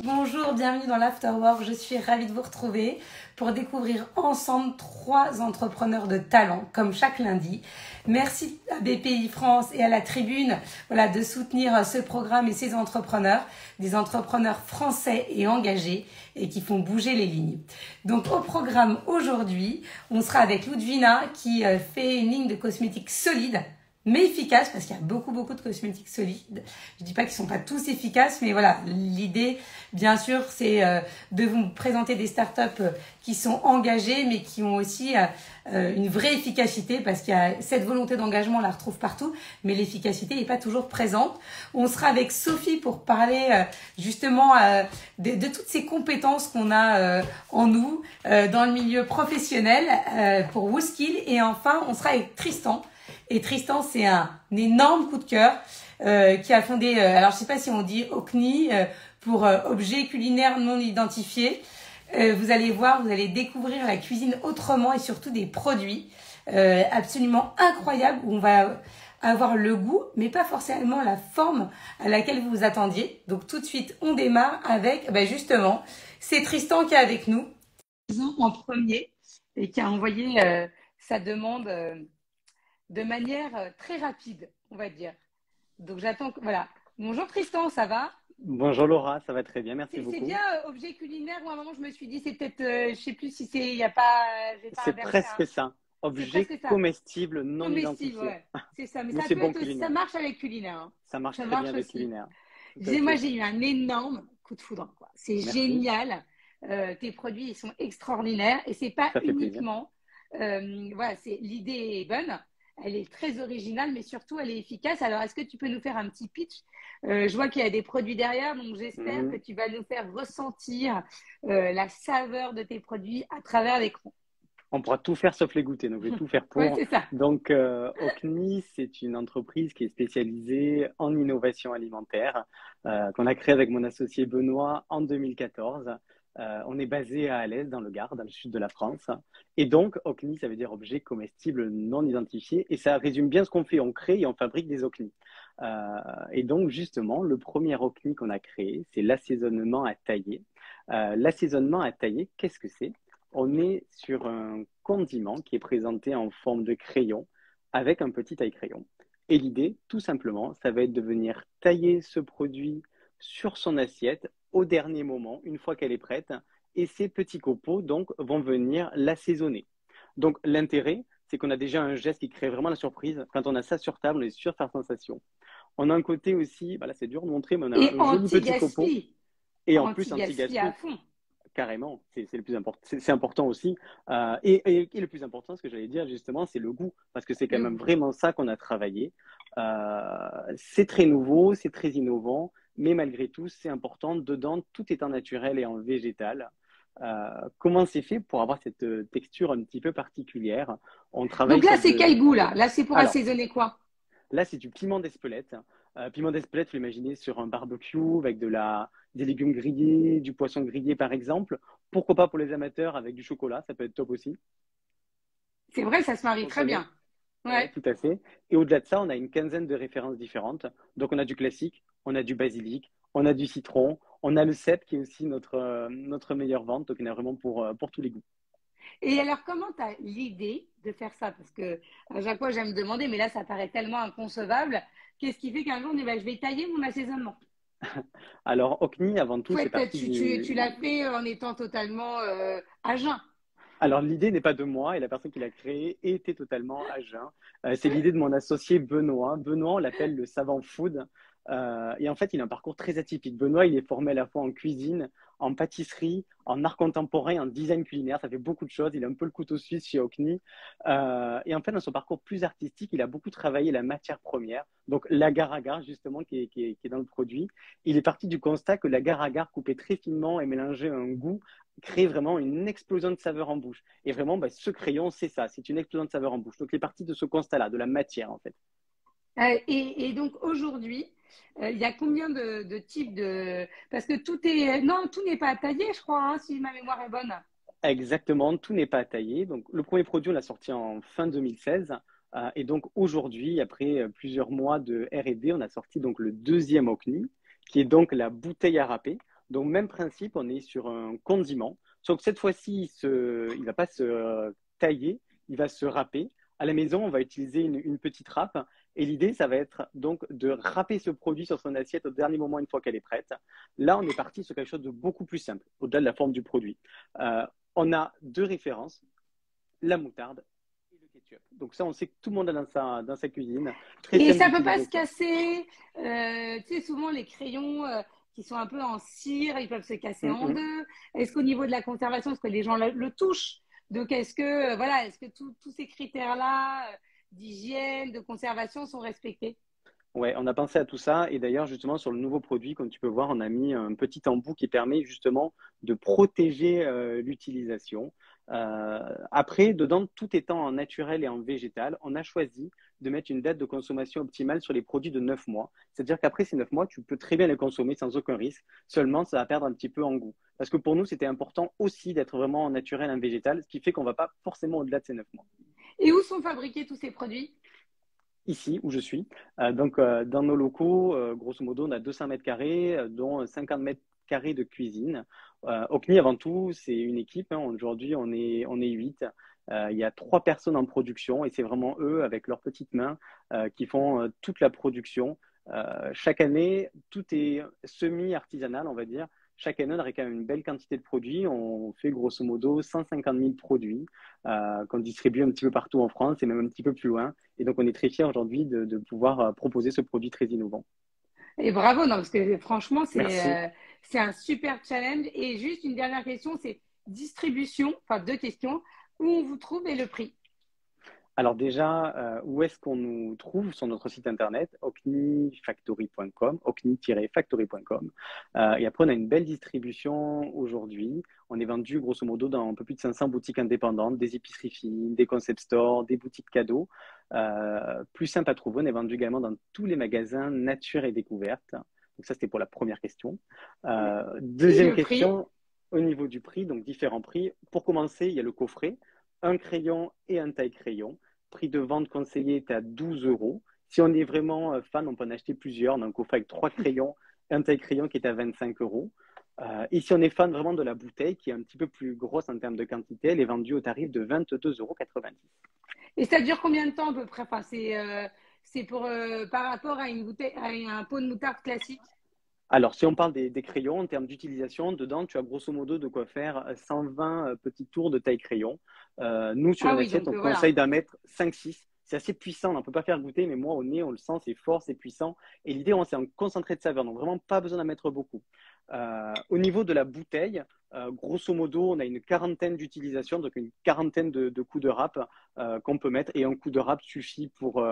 bonjour, bienvenue dans l'Afterwork. Je suis ravie de vous retrouver pour découvrir ensemble 3 entrepreneurs de talent, comme chaque lundi. Merci à BPI France et à la Tribune de soutenir ce programme et ces entrepreneurs, des entrepreneurs français et engagés et qui font bouger les lignes. Donc au programme aujourd'hui, on sera avec Ludvina qui fait une ligne de cosmétiques solide, mais efficace, parce qu'il y a beaucoup de cosmétiques solides. Je dis pas qu'ils sont pas tous efficaces, mais voilà, l'idée, bien sûr, c'est de vous présenter des startups qui sont engagées, mais qui ont aussi une vraie efficacité, parce qu'il y a cette volonté d'engagement, on la retrouve partout, mais l'efficacité n'est pas toujours présente. On sera avec Sophie pour parler justement de toutes ces compétences qu'on a en nous, dans le milieu professionnel, pour WooSkill. Et enfin, on sera avec Tristan. Et Tristan, c'est un énorme coup de cœur qui a fondé, alors je sais pas si on dit OCNI, pour objets culinaires non identifiés. Vous allez voir, vous allez découvrir la cuisine autrement et surtout des produits absolument incroyables où on va avoir le goût, mais pas forcément la forme à laquelle vous vous attendiez. Donc tout de suite, on démarre avec, justement, c'est Tristan qui est avec nous en premier et qui a envoyé sa demande de manière très rapide, on va dire. Donc j'attends, voilà. Bonjour Tristan, ça va? Bonjour Laura, ça va très bien, merci beaucoup. C'est bien objet culinaire ou à un moment je me suis dit c'est peut-être, je sais plus si c'est, il y a pas, j'ai pas C'est inversé, presque ça, objet presque ça. comestible non Comestible, identifié. ouais. C'est ça, mais Mais ça c'est peut bon être aussi, ça culinaire. marche avec culinaire. Hein. Ça marche Ça très bien marche avec aussi. culinaire. Tout à Moi fait. j'ai eu un énorme coup de foudre, quoi. C'est Merci, génial. Tes produits ils sont extraordinaires et c'est pas ça fait plaisir. uniquement, voilà, c'est l'idée est bonne. Elle est très originale, mais surtout, elle est efficace. Alors, est-ce que tu peux nous faire un petit pitch? Je vois qu'il y a des produits derrière, donc j'espère que Mhm. tu vas nous faire ressentir la saveur de tes produits à travers l'écran. On pourra tout faire sauf les goûter, donc je vais tout faire Oui, pour. c'est ça. Donc, Ocni, c'est une entreprise qui est spécialisée en innovation alimentaire, qu'on a créée avec mon associé Benoît en 2014. On est basé à Alès, dans le Gard, dans le sud de la France. Et donc, OCNI, ça veut dire objet comestible non identifié. Et ça résume bien ce qu'on fait. On crée et on fabrique des OCNI. Et donc, justement, le premier OCNI qu'on a créé, c'est l'assaisonnement à tailler. L'assaisonnement à tailler, qu'est-ce que c'est? On est sur un condiment qui est présenté en forme de crayon avec un petit taille-crayon. Et l'idée, tout simplement, ça va être de venir tailler ce produit sur son assiette au dernier moment, une fois qu'elle est prête, et ces petits copeaux donc vont venir l'assaisonner. Donc l'intérêt, c'est qu'on a déjà un geste qui crée vraiment la surprise. Quand on a ça sur table, on est sûr de faire sensation. On a un côté aussi, là c'est dur de montrer, mais on a Et un joli petit copeau, anti-gaspi. et en plus Anti-gaspi à anti-gaspi. fond. Carrément, c'est le plus important. C'est important aussi. Et le plus important, ce que j'allais dire justement, c'est le goût, parce que c'est quand Le même goût. vraiment ça qu'on a travaillé. C'est très nouveau, c'est très innovant, mais malgré tout, c'est important. Dedans, tout est en naturel et en végétal. Comment c'est fait pour avoir cette texture un petit peu particulière? On Donc travaille là, sur c'est quel goût là? Là, c'est pour Alors, assaisonner quoi? là, c'est du piment d'Espelette. Piment d'Espelette, vous l'imaginez sur un barbecue avec des légumes grillés, du poisson grillé par exemple. Pourquoi pas pour les amateurs avec du chocolat, ça peut être top aussi. C'est vrai, ça se marie très Consommé. bien. Ouais, Ouais. tout à fait. Et au-delà de ça, on a une quinzaine de références différentes. Donc, on a du classique, on a du basilic, on a du citron, on a le cèpe qui est aussi notre meilleure vente. Donc, il y en a vraiment pour tous les goûts. Et alors, comment tu as l'idée de faire ça? Parce que à chaque fois, j'aime me demander, mais là, ça paraît tellement inconcevable. Qu'est-ce qui fait qu'un jour, on dit, je vais tailler mon assaisonnement? Alors, Ocni, avant tout, c'est parti Tu l'as fait en étant totalement à jeun. Alors, l'idée n'est pas de moi et la personne qui l'a créée était totalement à jeun. C'est l'idée de mon associé Benoît. Benoît, on l'appelle le savant food. Et en fait, il a un parcours très atypique. Benoît, il est formé à la fois en cuisine, en pâtisserie, en art contemporain, en design culinaire. Ça fait beaucoup de choses. Il a un peu le couteau suisse chez Ocni. Et en fait, dans son parcours plus artistique, il a beaucoup travaillé la matière première. Donc, l'agar-agar, justement, qui est dans le produit. Il est parti du constat que l'agar-agar coupé très finement et mélangé à un goût crée vraiment une explosion de saveur en bouche. Et vraiment, ce crayon, c'est ça, c'est une explosion de saveur en bouche. Donc, il est parti de ce constat-là, de la matière, en fait. Et donc, aujourd'hui, il y a combien de types de... Parce que tout est... Non, tout n'est pas à tailler, je crois, hein, si ma mémoire est bonne. Exactement, tout n'est pas à tailler. Donc, le premier produit, on l'a sorti en fin 2016. Et donc, aujourd'hui, après plusieurs mois de R&D, on a sorti donc le deuxième OCNI, qui est donc la bouteille à râper. Donc, même principe, on est sur un condiment. Sauf que cette fois-ci, il ne va pas se tailler, il va se râper. À la maison, on va utiliser une petite râpe. Et l'idée, ça va être donc de râper ce produit sur son assiette au dernier moment une fois qu'elle est prête. Là, on est parti sur quelque chose de beaucoup plus simple, au-delà de la forme du produit. Euh, on a deux références, la moutarde et le ketchup. Donc ça, on sait que tout le monde a dans sa cuisine. Très Et simple ça peut pas se d'utilisation. casser. Tu sais, souvent les crayons qui sont un peu en cire, ils peuvent se casser Mm, en mm. deux. Est-ce qu'au niveau de la conservation, est-ce que les gens le touchent? Donc, est-ce que, voilà, est-ce que tous ces critères-là d'hygiène, de conservation sont respectés? Ouais, on a pensé à tout ça. Et d'ailleurs, justement, sur le nouveau produit, comme tu peux voir, on a mis un petit embout qui permet justement de protéger l'utilisation. Après, dedans, tout étant en naturel et en végétal, on a choisi de mettre une date de consommation optimale sur les produits de 9 mois. C'est-à-dire qu'après ces 9 mois, tu peux très bien les consommer sans aucun risque. Seulement, ça va perdre un petit peu en goût. Parce que pour nous, c'était important aussi d'être vraiment en naturel et en végétal, ce qui fait qu'on ne va pas forcément au-delà de ces 9 mois. Et où sont fabriqués tous ces produits? Ici où je suis. Dans nos locaux, grosso modo, on a 200 mètres carrés, dont 50 mètres carrés de cuisine. Ocni, avant tout, c'est une équipe, hein. Aujourd'hui, on est 8. Il y a 3 personnes en production et c'est vraiment eux, avec leurs petites mains, qui font toute la production. Chaque année, tout est semi-artisanal, on va dire. Chaque année, on réclame une belle quantité de produits. On fait grosso modo 150 000 produits qu'on distribue un petit peu partout en France et même un petit peu plus loin. Et donc, on est très fiers aujourd'hui de pouvoir proposer ce produit très innovant. Et bravo, non, parce que franchement, Merci. c'est un super challenge. Et juste une dernière question, c'est distribution, enfin deux questions, où on vous trouve et le prix. Alors déjà, où est-ce qu'on nous trouve sur notre site internet, ocnifactory.com, ocni-factory.com. Et après, on a une belle distribution aujourd'hui. On est vendu grosso modo dans un peu plus de 500 boutiques indépendantes, des épiceries fines, des concept stores, des boutiques cadeaux. Plus simple à trouver, on est vendu également dans tous les magasins nature et découverte. Donc ça, c'était pour la première question. Et Deuxième le prix? question, au niveau du prix, donc différents prix. Pour commencer, il y a le coffret, un crayon et un taille-crayon. Prix de vente conseillé est à 12 euros. Si on est vraiment fan, on peut en acheter plusieurs. On a un coffret avec 3 crayons, un taille-crayon qui est à 25 euros. Et si on est fan vraiment de la bouteille, qui est un petit peu plus grosse en termes de quantité, elle est vendue au tarif de 22,90 euros. Et ça dure combien de temps à peu près? Enfin, c'est pour, par rapport à une bouteille, à un pot de moutarde classique. Alors, si on parle des crayons, en termes d'utilisation, dedans, tu as grosso modo de quoi faire 120 petits tours de taille crayon. Nous, sur Ah une oui, assiette, donc on conseille voilà. d'en mettre 5-6. C'est assez puissant, on ne peut pas faire goûter, mais moi, au nez, on le sent, c'est fort, c'est puissant. Et l'idée, c'est un concentré de saveur, donc vraiment pas besoin d'en mettre beaucoup. Au niveau de la bouteille, grosso modo, on a une quarantaine d'utilisations, donc une quarantaine de coups de râpe qu'on peut mettre, et un coup de râpe suffit pour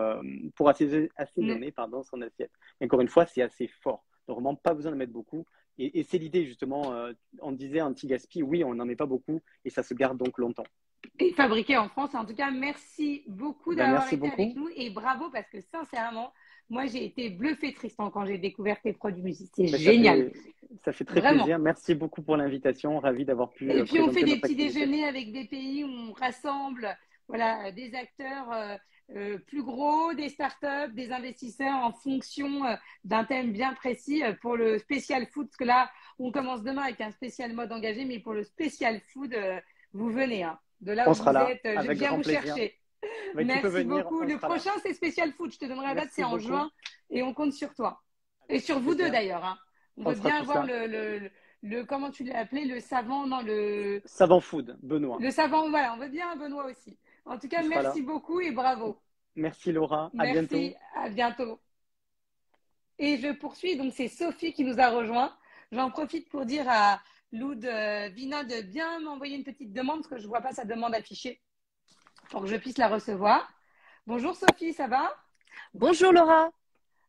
assaisonner pardon, son assiette. Et encore une fois, c'est assez fort. Donc, vraiment, pas besoin de mettre beaucoup. Et c'est l'idée, justement. On disait anti-gaspi, oui, on n'en met pas beaucoup et ça se garde donc longtemps. Et fabriqué en France. En tout cas, merci beaucoup Ben, d'avoir merci été avec beaucoup. nous et bravo parce que sincèrement, moi j'ai été bluffée Tristan quand j'ai découvert tes produits. C'est Ben, génial, ça fait très vraiment. plaisir. Merci beaucoup pour l'invitation. Ravi d'avoir pu Et puis on fait présenter des notre petits activité. déjeuners avec des pays où on rassemble, voilà, des acteurs plus gros, des startups, des investisseurs en fonction d'un thème bien précis pour le spécial food. Parce que là, on commence demain avec un spécial mode engagé, mais pour le spécial food, vous venez, hein, de là On où sera vous là êtes. Je avec viens grand vous plaisir. chercher. Ben, tu peux Merci venir, beaucoup. on Le sera là. prochain, c'est spécial food. Je te donnerai la date, c'est Merci en beaucoup. juin et on compte sur toi. Et Avec sur grand vous deux plaisir. d'ailleurs, hein. On On veut sera bien tout avoir ça. comment tu l'as appelé, le savant, non, Savant Food, Benoît. le savant, voilà, on veut bien un Benoît aussi. En tout Tu cas, seras merci là. beaucoup et bravo. Merci Laura. À bientôt. Merci, à bientôt. Et je poursuis, donc c'est Sophie qui nous a rejoint. J'en profite pour dire à Loud Vina de bien m'envoyer une petite demande parce que je ne vois pas sa demande affichée pour que je puisse la recevoir. Bonjour Sophie, ça va? Bonjour Laura.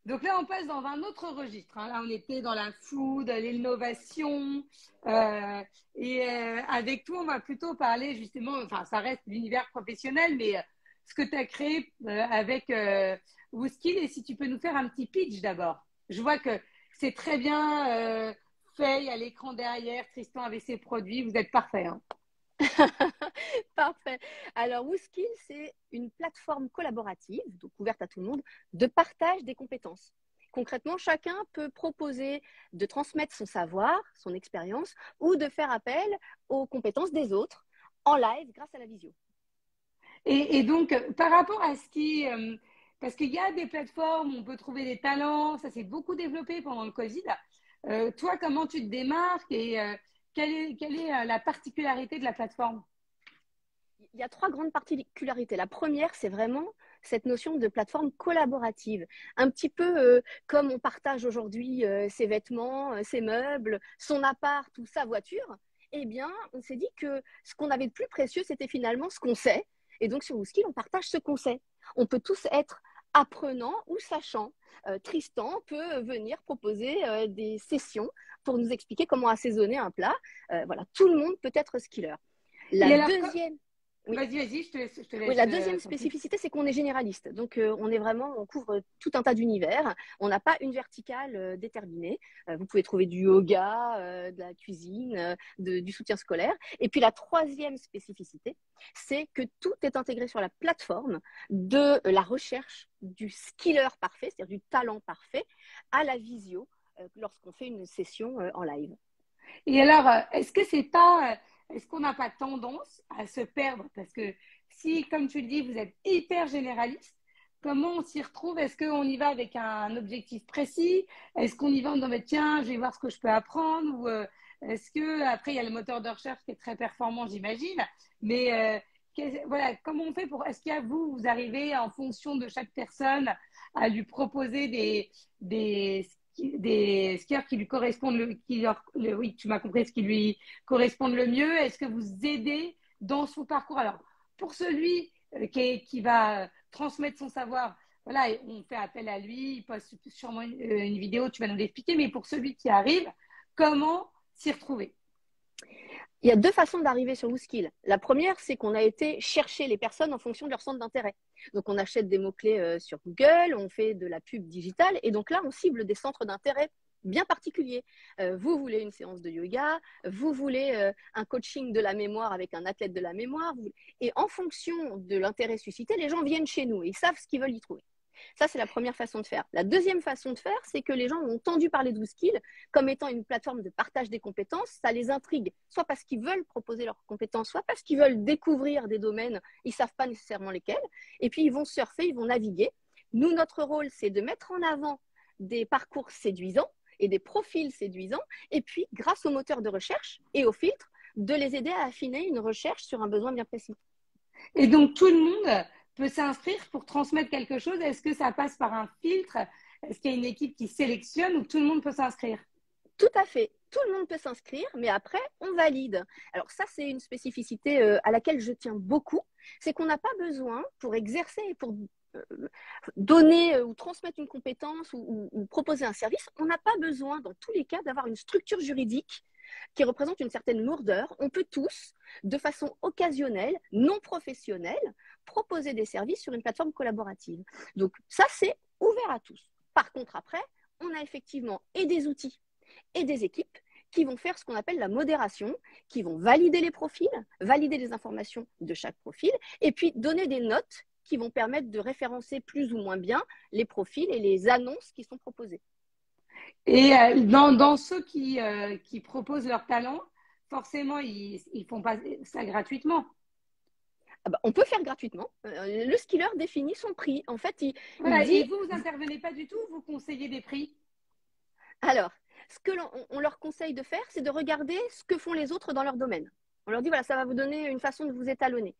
Donc là, on passe dans un autre registre, hein. Là, on était dans la food, l'innovation. Avec toi, on va plutôt parler justement, enfin, ça reste l'univers professionnel, mais ce que tu as créé avec Wooskill. Et si tu peux nous faire un petit pitch d'abord. Je vois que c'est très bien fait, il y a l'écran derrière, Tristan avec ses produits, vous êtes parfait, hein. Parfait. Alors, WooSkill, c'est une plateforme collaborative, donc ouverte à tout le monde, de partage des compétences. Concrètement, chacun peut proposer de transmettre son savoir, son expérience, ou de faire appel aux compétences des autres en live grâce à la visio. Et donc, par rapport à ce qui parce qu'il y a des plateformes où on peut trouver des talents, ça s'est beaucoup développé pendant le Covid. Toi, comment tu te démarques et quelle est la particularité de la plateforme? Il y a 3 grandes particularités. La première, c'est vraiment cette notion de plateforme collaborative. Un petit peu comme on partage aujourd'hui ses vêtements, ses meubles, son appart ou sa voiture, eh bien, on s'est dit que ce qu'on avait de plus précieux, c'était finalement ce qu'on sait. Et donc, sur WooSkill, on partage ce qu'on sait. On peut tous être apprenants ou sachants. Tristan peut venir proposer des sessions pour nous expliquer comment assaisonner un plat. Voilà, tout le monde peut être skiller. Et alors, Deuxième… Oui. Vas-y, je te laisse. Oui, la deuxième spécificité, c'est qu'on est généraliste. Donc, on couvre tout un tas d'univers. On n'a pas une verticale déterminée. Vous pouvez trouver du yoga, de la cuisine, du soutien scolaire. Et puis, la troisième spécificité, c'est que tout est intégré sur la plateforme de la recherche du skiller parfait, c'est-à-dire du talent parfait, à la visio lorsqu'on fait une session en live. Et alors, est-ce qu'on n'a pas tendance à se perdre? Parce que si, comme tu le dis, vous êtes hyper généraliste, comment on s'y retrouve? Est-ce qu'on y va avec un objectif précis? Est-ce qu'on y va en disant, tiens, je vais voir ce que je peux apprendre? Ou est-ce que, après, il y a le moteur de recherche qui est très performant, j'imagine. Mais voilà, comment on fait pour… Est-ce qu'il y a vous arrivez en fonction de chaque personne à lui proposer des skieurs qui lui correspondent, oui, tu m'as compris, ce qui lui correspondent le mieux. Est-ce que vous aidez dans son parcours? Alors, pour celui qui va transmettre son savoir, voilà, on fait appel à lui, il poste sûrement une vidéo, tu vas nous l'expliquer, mais pour celui qui arrive, comment s'y retrouver? Il y a 2 façons d'arriver sur WooSkill. La première, c'est qu'on a été chercher les personnes en fonction de leur centre d'intérêt. Donc, on achète des mots-clés sur Google, on fait de la pub digitale, et donc là, on cible des centres d'intérêt bien particuliers. Vous voulez une séance de yoga, vous voulez un coaching de la mémoire avec un athlète de la mémoire, et en fonction de l'intérêt suscité, les gens viennent chez nous et ils savent ce qu'ils veulent y trouver. Ça, c'est la première façon de faire. La deuxième façon de faire, c'est que les gens ont entendu parler de WooSkill comme étant une plateforme de partage des compétences. Ça les intrigue, soit parce qu'ils veulent proposer leurs compétences, soit parce qu'ils veulent découvrir des domaines, ils ne savent pas nécessairement lesquels. Et puis, ils vont surfer, ils vont naviguer. Nous, notre rôle, c'est de mettre en avant des parcours séduisants et des profils séduisants. Et puis, grâce au moteur de recherche et au filtre, de les aider à affiner une recherche sur un besoin bien précis. Et donc, tout le monde peut s'inscrire pour transmettre quelque chose? Est-ce que ça passe par un filtre? Est-ce qu'il y a une équipe qui sélectionne ou tout le monde peut s'inscrire? Tout à fait. Tout le monde peut s'inscrire, mais après, on valide. Alors ça, c'est une spécificité à laquelle je tiens beaucoup. C'est qu'on n'a pas besoin, pour exercer et pour donner ou transmettre une compétence ou proposer un service, on n'a pas besoin, dans tous les cas, d'avoir une structure juridique qui représente une certaine lourdeur. On peut tous, de façon occasionnelle, non professionnelle, proposer des services sur une plateforme collaborative. Donc ça, c'est ouvert à tous. Par contre, après, on a effectivement et des outils et des équipes qui vont faire ce qu'on appelle la modération, qui vont valider les profils, valider les informations de chaque profil, et puis donner des notes qui vont permettre de référencer plus ou moins bien les profils et les annonces qui sont proposées. Et dans ceux qui proposent leur talent, forcément, ils font pas ça gratuitement. Ah bah, on peut faire gratuitement. Le skiller définit son prix. En fait, il dit… Et vous n'intervenez pas du tout, vous conseillez des prix? Alors, ce que on leur conseille de faire, c'est de regarder ce que font les autres dans leur domaine. On leur dit, voilà, ça va vous donner une façon de vous étalonner.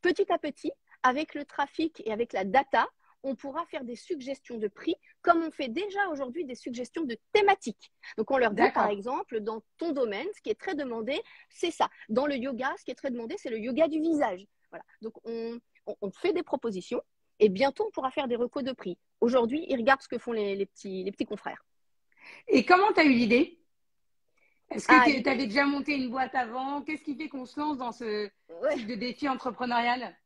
Petit à petit, avec le trafic et avec la data, on pourra faire des suggestions de prix, comme on fait déjà aujourd'hui des suggestions de thématiques. Donc, on leur dit, par exemple, dans ton domaine, ce qui est très demandé, c'est ça. Dans le yoga, ce qui est très demandé, c'est le yoga du visage. Voilà. Donc, on fait des propositions et bientôt, on pourra faire des recos de prix. Aujourd'hui, ils regardent ce que font les petits confrères. Et comment tu as eu l'idée? Est-ce que tu avais déjà monté une boîte avant? Qu'est-ce qui fait qu'on se lance dans ce type de défi entrepreneurial?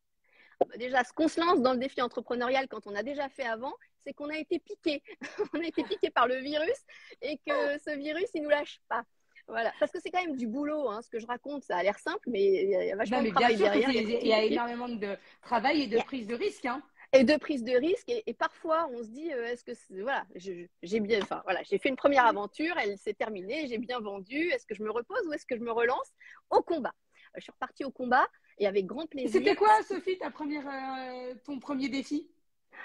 Déjà, ce qu'on se lance dans le défi entrepreneurial quand on a déjà fait avant, c'est qu'on a été piqué. On a été piqué par le virus et que ce virus, il ne nous lâche pas. Voilà. Parce que c'est quand même du boulot. Hein. Ce que je raconte, ça a l'air simple, mais il y a vachement de travail derrière. Il y a énormément de travail et de prise de risque. Hein. et de prise de risque. Et parfois, on se dit, est-ce que voilà, j'ai bien, enfin voilà, j'ai fait une première aventure, elle s'est terminée, j'ai bien vendu. Est-ce que je me repose ou est-ce que je me relance au combat? Je suis repartie au combat et avec grand plaisir. C'était quoi, Sophie, ton premier défi?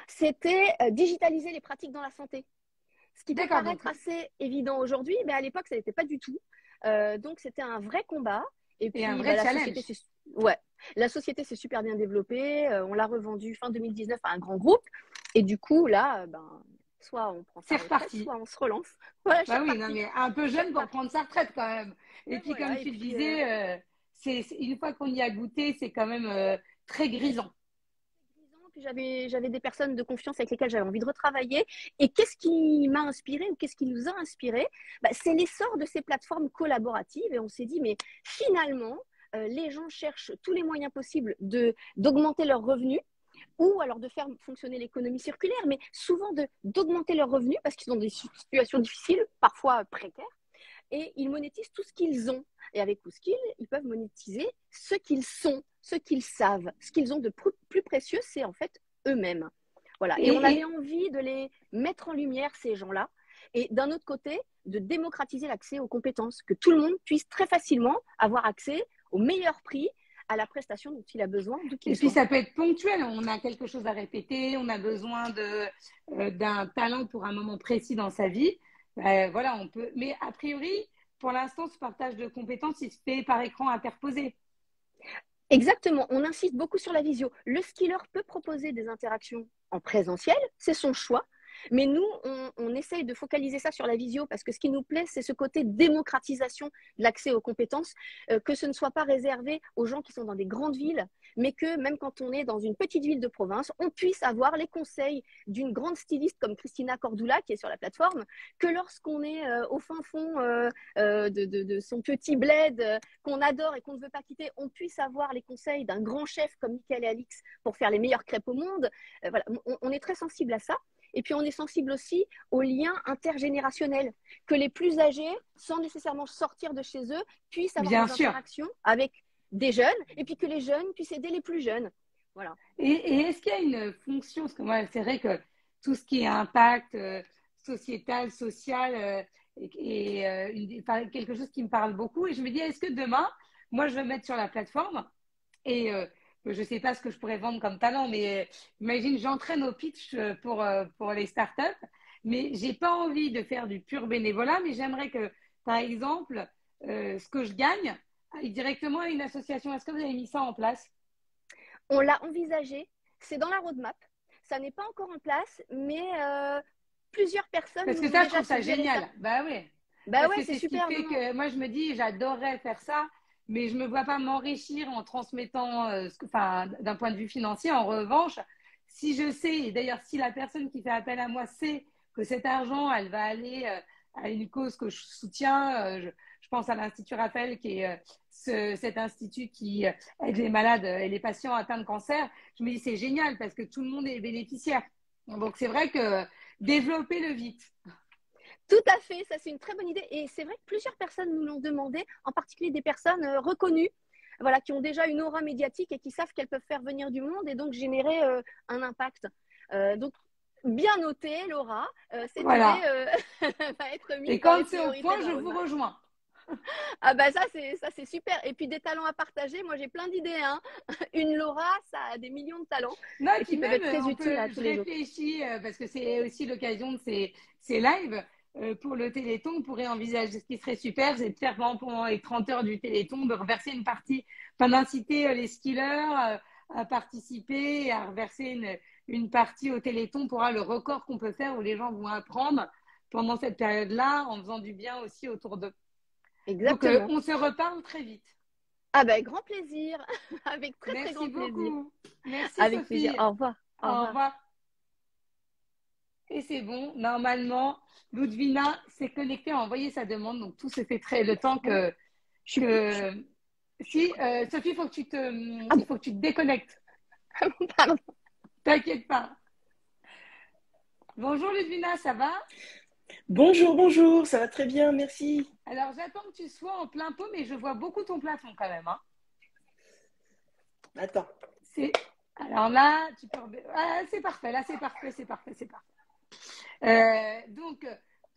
C'était digitaliser les pratiques dans la santé. Ce qui peut D'accord, paraître assez évident aujourd'hui, mais à l'époque, ça n'était pas du tout. Donc, c'était un vrai combat. Et puis, un vrai challenge. La société s'est super bien développée. On l'a revendue fin 2019 à un grand groupe. Et du coup, là, soit on prend sa retraite, soit on se relance. Voilà, oui, non, mais un peu jeune pour prendre sa retraite quand même. Et puis, voilà, comme tu le disais, une fois qu'on y a goûté, c'est quand même très grisant. Puis j'avais des personnes de confiance avec lesquelles j'avais envie de retravailler. Et qu'est-ce qui m'a inspiré ou qu'est-ce qui nous a inspiré? C'est l'essor de ces plateformes collaboratives. Et on s'est dit, mais finalement, les gens cherchent tous les moyens possibles d'augmenter leurs revenus ou alors de faire fonctionner l'économie circulaire, mais souvent d'augmenter leurs revenus parce qu'ils sont dans des situations difficiles, parfois précaires. Et ils monétisent tout ce qu'ils ont. Et avec WhoSkill, ils peuvent monétiser ce qu'ils sont, ce qu'ils savent. Ce qu'ils ont de plus précieux, c'est en fait eux-mêmes. Voilà. Et on avait envie de les mettre en lumière, ces gens-là. Et d'un autre côté, de démocratiser l'accès aux compétences, que tout le monde puisse très facilement avoir accès au meilleur prix à la prestation dont il a besoin. Et puis, ça peut être ponctuel. On a quelque chose à répéter, on a besoin d'un talent pour un moment précis dans sa vie. Voilà, on peut. Mais a priori, pour l'instant, ce partage de compétences, il se fait par écran interposé. Exactement. On insiste beaucoup sur la visio. Le skiller peut proposer des interactions en présentiel, c'est son choix. Mais nous, on essaye de focaliser ça sur la visio parce que ce qui nous plaît, c'est ce côté démocratisation de l'accès aux compétences, que ce ne soit pas réservé aux gens qui sont dans des grandes villes, mais que même quand on est dans une petite ville de province, on puisse avoir les conseils d'une grande styliste comme Christina Cordula qui est sur la plateforme, que lorsqu'on est au fin fond de son petit bled qu'on adore et qu'on ne veut pas quitter, on puisse avoir les conseils d'un grand chef comme Michael et Alix pour faire les meilleures crêpes au monde. Voilà, on est très sensible à ça. Et puis, on est sensible aussi aux liens intergénérationnels, que les plus âgés, sans nécessairement sortir de chez eux, puissent avoir des interactions avec des jeunes, et puis que les jeunes puissent aider les plus jeunes. Voilà. Et est-ce qu'il y a une fonction, parce que moi, c'est vrai que tout ce qui est impact sociétal, social, est quelque chose qui me parle beaucoup. Et je me dis, est-ce que demain, moi, je vais me mettre sur la plateforme et je ne sais pas ce que je pourrais vendre comme talent, mais imagine, j'entraîne au pitch pour les startups, mais je n'ai pas envie de faire du pur bénévolat, mais j'aimerais que, par exemple, ce que je gagne aille directement à une association. Est-ce que vous avez mis ça en place? On l'a envisagé, c'est dans la roadmap. Ça n'est pas encore en place, mais plusieurs personnes. Parce que ça, je trouve ça génial. Bah oui. Bah ouais, c'est super. Que moi, je me dis, j'adorerais faire ça, mais je ne me vois pas m'enrichir en transmettant, d'un point de vue financier. En revanche, si je sais, et d'ailleurs, si la personne qui fait appel à moi sait que cet argent, elle va aller à une cause que je soutiens, je pense à l'Institut Raphaël, qui est cet institut qui aide les malades et les patients atteints de cancer. Je me dis, c'est génial parce que tout le monde est bénéficiaire. Donc, c'est vrai que développez-le vite. Tout à fait, ça c'est une très bonne idée. Et c'est vrai que plusieurs personnes nous l'ont demandé, en particulier des personnes reconnues, voilà, qui ont déjà une aura médiatique et qui savent qu'elles peuvent faire venir du monde et donc générer un impact. Donc, bien noté, Laura. Cette idée va être mise. Et quand c'est au point, je vous rejoins. Ah bah ça c'est super. Et puis des talents à partager, moi j'ai plein d'idées. Hein. Une Laura, ça a des millions de talents. Non, et qui peuvent être très utiles à tous les autres. Je réfléchis, parce que c'est aussi l'occasion de ces lives. Pour le Téléthon, on pourrait envisager, ce qui serait super, c'est de faire pendant les 30 heures du Téléthon, de reverser une partie, d'inciter les skillers à participer et à reverser une partie au Téléthon pour avoir le record qu'on peut faire où les gens vont apprendre pendant cette période-là en faisant du bien aussi autour d'eux. Exactement. Donc, on se reparle très vite. Ah ben, grand plaisir. Avec très grand beaucoup. Plaisir. Merci Avec Sophie. Plaisir. Au revoir. Au revoir. Et c'est bon. Normalement, Ludvina s'est connectée, a envoyé sa demande. Donc, tout se fait le temps que… Si, Sophie, il faut que tu te déconnectes. Pardon. T'inquiète pas. Bonjour Ludvina, ça va? Bonjour, ça va très bien, merci. Alors, j'attends que tu sois en plein pot, mais je vois beaucoup ton plafond quand même. Hein. Attends. Alors là, tu peux... Ah, c'est parfait, là, c'est parfait, c'est parfait, c'est parfait. Donc,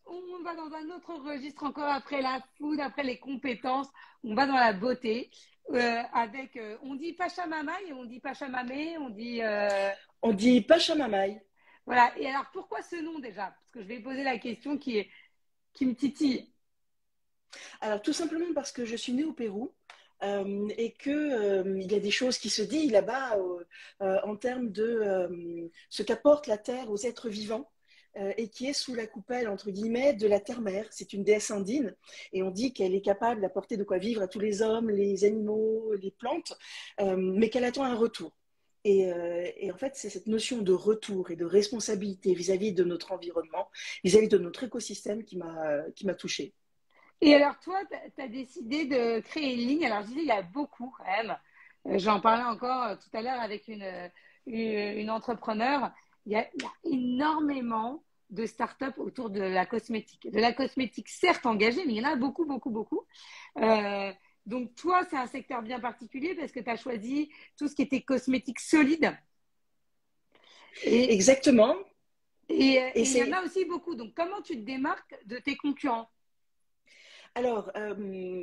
on va dans un autre registre encore après la food, après les compétences. On va dans la beauté. On dit Pachamama et on dit Pachamamé, on dit. On dit Pachamamaï. Voilà. Et alors, pourquoi ce nom déjà? Parce que je vais poser la question qui me titille. Alors, tout simplement parce que je suis née au Pérou et que il y a des choses qui se disent là-bas en termes de ce qu'apporte la terre aux êtres vivants. Et qui est sous la coupelle, entre guillemets, de la terre-mère. C'est une déesse andine et on dit qu'elle est capable d'apporter de quoi vivre à tous les hommes, les animaux, les plantes, mais qu'elle attend un retour. Et en fait, c'est cette notion de retour et de responsabilité vis-à-vis de notre environnement, vis-à-vis de notre écosystème qui m'a touchée. Et alors, toi, tu as décidé de créer une ligne. Alors, je disais, il y a beaucoup quand même. J'en parlais encore tout à l'heure avec une entrepreneur. Il y a énormément de startups autour de la cosmétique. De la cosmétique, certes engagée, mais il y en a beaucoup, beaucoup, beaucoup. Euh, donc, toi, c'est un secteur bien particulier parce que tu as choisi tout ce qui était cosmétique solide. Et, Exactement. Et et il y en c'est a aussi beaucoup. Donc, comment tu te démarques de tes concurrents? alors,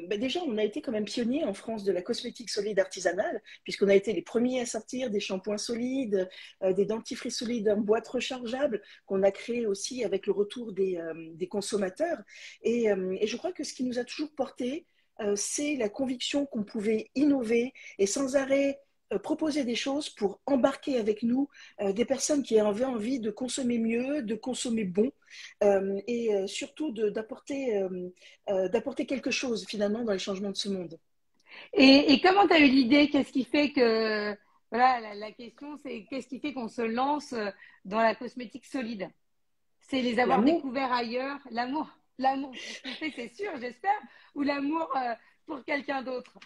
déjà, on a été quand même pionniers en France de la cosmétique solide artisanale, puisqu'on a été les premiers à sortir des shampoings solides, des dentifrices solides en boîte rechargeable, qu'on a créé aussi avec le retour des consommateurs. Et je crois que ce qui nous a toujours porté, c'est la conviction qu'on pouvait innover et sans arrêt proposer des choses pour embarquer avec nous des personnes qui avaient envie de consommer mieux, de consommer bon, et surtout d'apporter quelque chose finalement dans les changements de ce monde. Et comment tu as eu l'idée? Qu'est-ce qui fait que... Voilà, la question, c'est qu'est-ce qui fait qu'on se lance dans la cosmétique solide? C'est les avoir L'amour. découverts ailleurs, l'amour. L'amour pour ce qu'on fait, c'est sûr, j'espère, ou l'amour pour quelqu'un d'autre.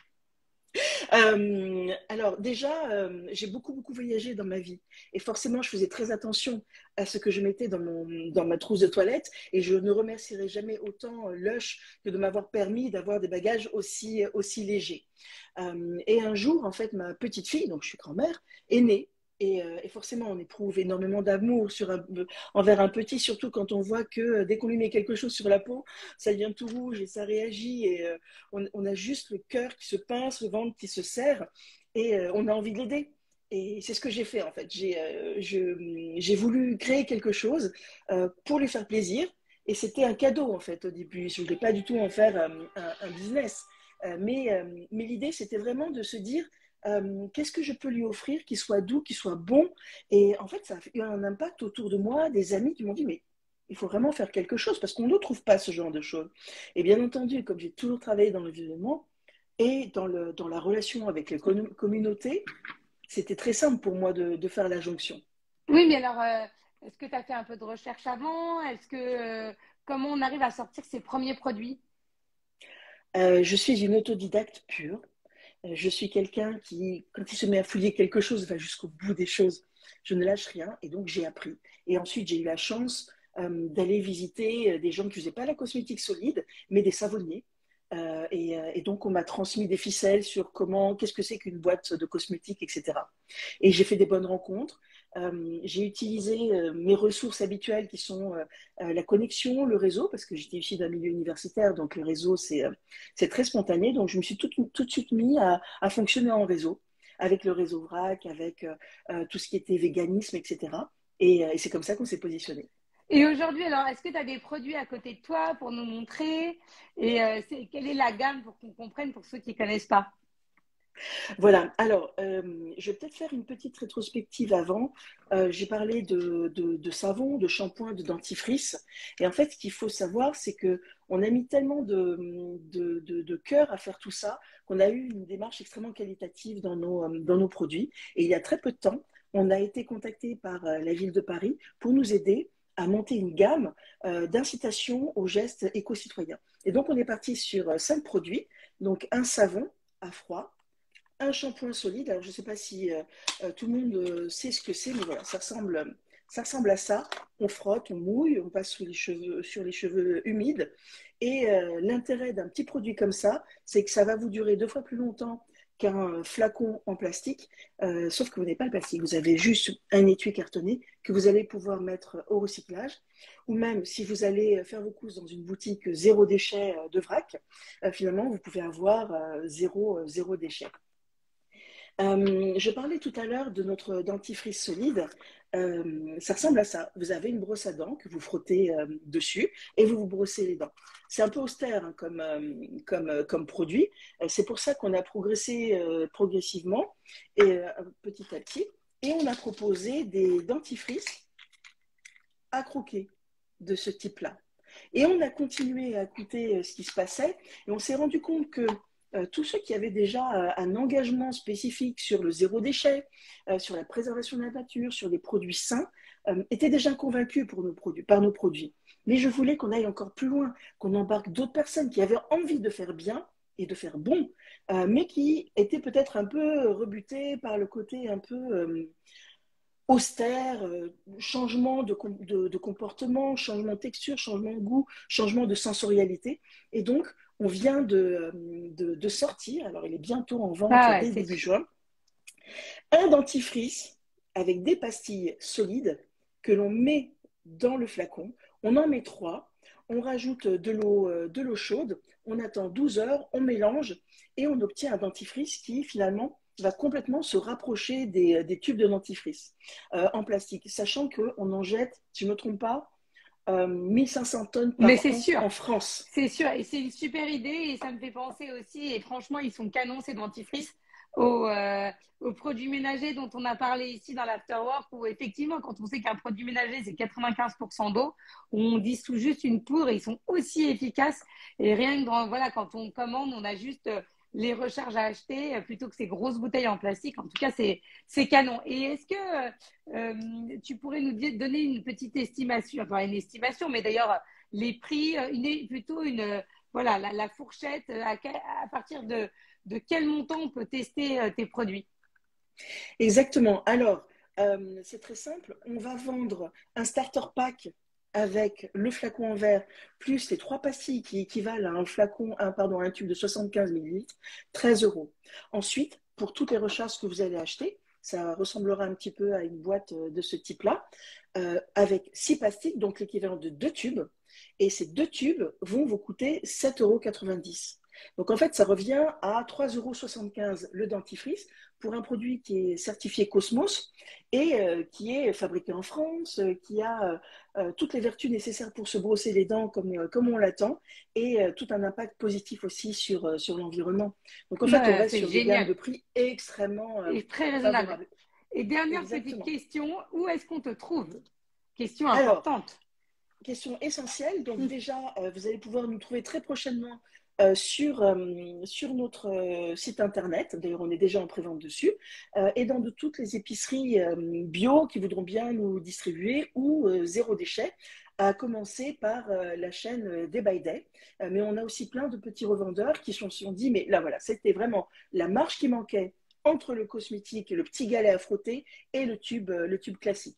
Alors déjà, j'ai beaucoup voyagé dans ma vie et forcément, je faisais très attention à ce que je mettais dans ma trousse de toilette et je ne remercierai jamais autant Lush que de m'avoir permis d'avoir des bagages aussi légers. Et un jour, en fait, ma petite fille, donc je suis grand-mère, est née. Et forcément, on éprouve énormément d'amour envers un petit, surtout quand on voit que dès qu'on lui met quelque chose sur la peau, ça devient tout rouge et ça réagit. Et on a juste le cœur qui se pince, le ventre qui se serre, et on a envie de l'aider. Et c'est ce que j'ai fait en fait. J'ai voulu créer quelque chose pour lui faire plaisir. Et c'était un cadeau en fait au début. Je ne voulais pas du tout en faire un business. Mais l'idée, c'était vraiment de se dire qu'est-ce que je peux lui offrir qui soit doux, qui soit bon. Et en fait, ça a eu un impact autour de moi, des amis qui m'ont dit, mais il faut vraiment faire quelque chose parce qu'on ne trouve pas ce genre de choses. Et bien entendu, comme j'ai toujours travaillé dans l'environnement et dans la relation avec les communautés, c'était très simple pour moi de faire la jonction. Oui, mais alors, est-ce que tu as fait un peu de recherche avant? Comment on arrive à sortir ses premiers produits? Je suis une autodidacte pure. Je suis quelqu'un qui, quand il se met à fouiller quelque chose, va jusqu'au bout des choses. Je ne lâche rien et donc j'ai appris. Et ensuite, j'ai eu la chance d'aller visiter des gens qui ne faisaient pas la cosmétique solide, mais des savonniers. Et donc, on m'a transmis des ficelles sur qu'est-ce que c'est qu'une boîte de cosmétiques, etc. Et j'ai fait des bonnes rencontres. J'ai utilisé mes ressources habituelles qui sont la connexion, le réseau, parce que j'étais ici d'un milieu universitaire, donc le réseau, c'est très spontané. Donc, je me suis tout de suite mis à fonctionner en réseau, avec le réseau VRAC, avec tout ce qui était véganisme, etc. Et c'est comme ça qu'on s'est positionné. Et aujourd'hui, alors, est-ce que tu as des produits à côté de toi pour nous montrer? Et quelle est la gamme pour qu'on comprenne pour ceux qui ne connaissent pas? Voilà, alors je vais peut-être faire une petite rétrospective avant. J'ai parlé de savon, de shampoing, de dentifrice. Et en fait, ce qu'il faut savoir, c'est que on a mis tellement de cœur à faire tout ça qu'on a eu une démarche extrêmement qualitative dans nos produits. Et il y a très peu de temps, on a été contacté par la ville de Paris pour nous aider à monter une gamme d'incitation aux gestes éco-citoyens. Et donc, on est parti sur 5 produits. Donc, un savon à froid, un shampoing solide. Alors, je ne sais pas si tout le monde sait ce que c'est, mais voilà, ça ressemble à ça. On frotte, on mouille, on passe sur les cheveux humides. Et l'intérêt d'un petit produit comme ça, c'est que ça va vous durer 2 fois plus longtemps qu'un flacon en plastique, sauf que vous n'avez pas le plastique. Vous avez juste un étui cartonné que vous allez pouvoir mettre au recyclage. Ou même si vous allez faire vos courses dans une boutique zéro déchet de vrac, finalement, vous pouvez avoir zéro déchet. Je parlais tout à l'heure de notre dentifrice solide. Ça ressemble à ça. Vous avez une brosse à dents que vous frottez dessus et vous vous brossez les dents. C'est un peu austère hein, comme produit. C'est pour ça qu'on a progressé progressivement et petit à petit. Et on a proposé des dentifrices à croquer de ce type-là. Et on a continué à écouter ce qui se passait et on s'est rendu compte que tous ceux qui avaient déjà un engagement spécifique sur le zéro déchet, sur la préservation de la nature, sur les produits sains, étaient déjà convaincus par nos produits. Mais je voulais qu'on aille encore plus loin, qu'on embarque d'autres personnes qui avaient envie de faire bien et de faire bon, mais qui étaient peut-être un peu rebutées par le côté un peu austère, changement de comportement, changement de texture, changement de goût, changement de sensorialité. Et donc, on vient de sortir, alors il est bientôt en vente dès début juin, un dentifrice avec des pastilles solides que l'on met dans le flacon. On en met 3, on rajoute de l'eau chaude, on attend 12 heures, on mélange et on obtient un dentifrice qui finalement va complètement se rapprocher des tubes de dentifrice en plastique, sachant qu'on en jette, si je ne me trompe pas, 1500 tonnes par an en France. C'est sûr, et c'est une super idée et ça me fait penser aussi, et franchement, ils sont canons ces dentifrices, aux produits ménagers dont on a parlé ici dans l'afterwork, où effectivement, quand on sait qu'un produit ménager, c'est 95% d'eau, on dissout juste une poudre et ils sont aussi efficaces. Et rien que voilà, quand on commande, on a juste les recharges à acheter plutôt que ces grosses bouteilles en plastique. En tout cas, c'est canon. Et est-ce que tu pourrais nous donner une petite estimation, enfin une estimation, mais d'ailleurs, les prix, plutôt voilà, la fourchette, à partir de quel montant on peut tester tes produits? Exactement. Alors, c'est très simple. On va vendre un starter pack avec le flacon en verre, plus les 3 pastilles qui équivalent à un tube de 75 ml, 13 €. Ensuite, pour toutes les recharges que vous allez acheter, ça ressemblera un petit peu à une boîte de ce type-là, avec 6 pastilles, donc l'équivalent de 2 tubes. Et ces 2 tubes vont vous coûter 7,90 €. Donc en fait, ça revient à 3,75 € le dentifrice pour un produit qui est certifié Cosmos et qui est fabriqué en France, qui a toutes les vertus nécessaires pour se brosser les dents comme on l'attend et tout un impact positif aussi sur l'environnement. Donc en fait, on reste sur des gammes de prix extrêmement et très raisonnable. Et dernière petite question, où est-ce qu'on te trouve? Question importante. Alors, question essentielle. Donc déjà, vous allez pouvoir nous trouver très prochainement sur notre site internet. D'ailleurs, on est déjà en prévente dessus. Et dans toutes les épiceries bio qui voudront bien nous distribuer ou zéro déchet, à commencer par la chaîne Day by Day. Mais on a aussi plein de petits revendeurs qui se sont dit, mais là voilà, c'était vraiment la marge qui manquait entre le cosmétique, le petit galet à frotter et le tube classique.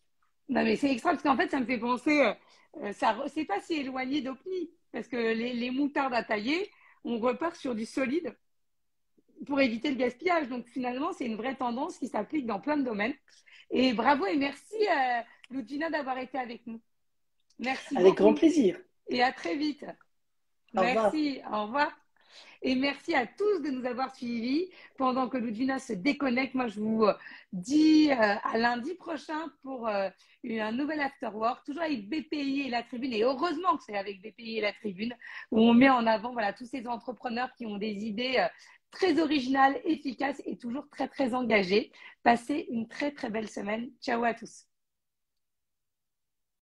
Non, mais c'est extra parce qu'en fait, ça me fait penser, c'est pas si éloigné d'Opni, parce que les moutardes à tailler, on repart sur du solide pour éviter le gaspillage. Donc finalement, c'est une vraie tendance qui s'applique dans plein de domaines. Et bravo et merci, Ludvina, d'avoir été avec nous. Merci avec beaucoup. Grand plaisir. Et à très vite. Merci, au revoir. Et merci à tous de nous avoir suivis pendant que Ludvina se déconnecte. Moi, je vous dis à lundi prochain pour un nouvel Afterwork, toujours avec BPI et la Tribune. Et heureusement que c'est avec BPI et la Tribune, où on met en avant voilà, tous ces entrepreneurs qui ont des idées très originales, efficaces et toujours très, très engagées. Passez une très, très belle semaine. Ciao à tous.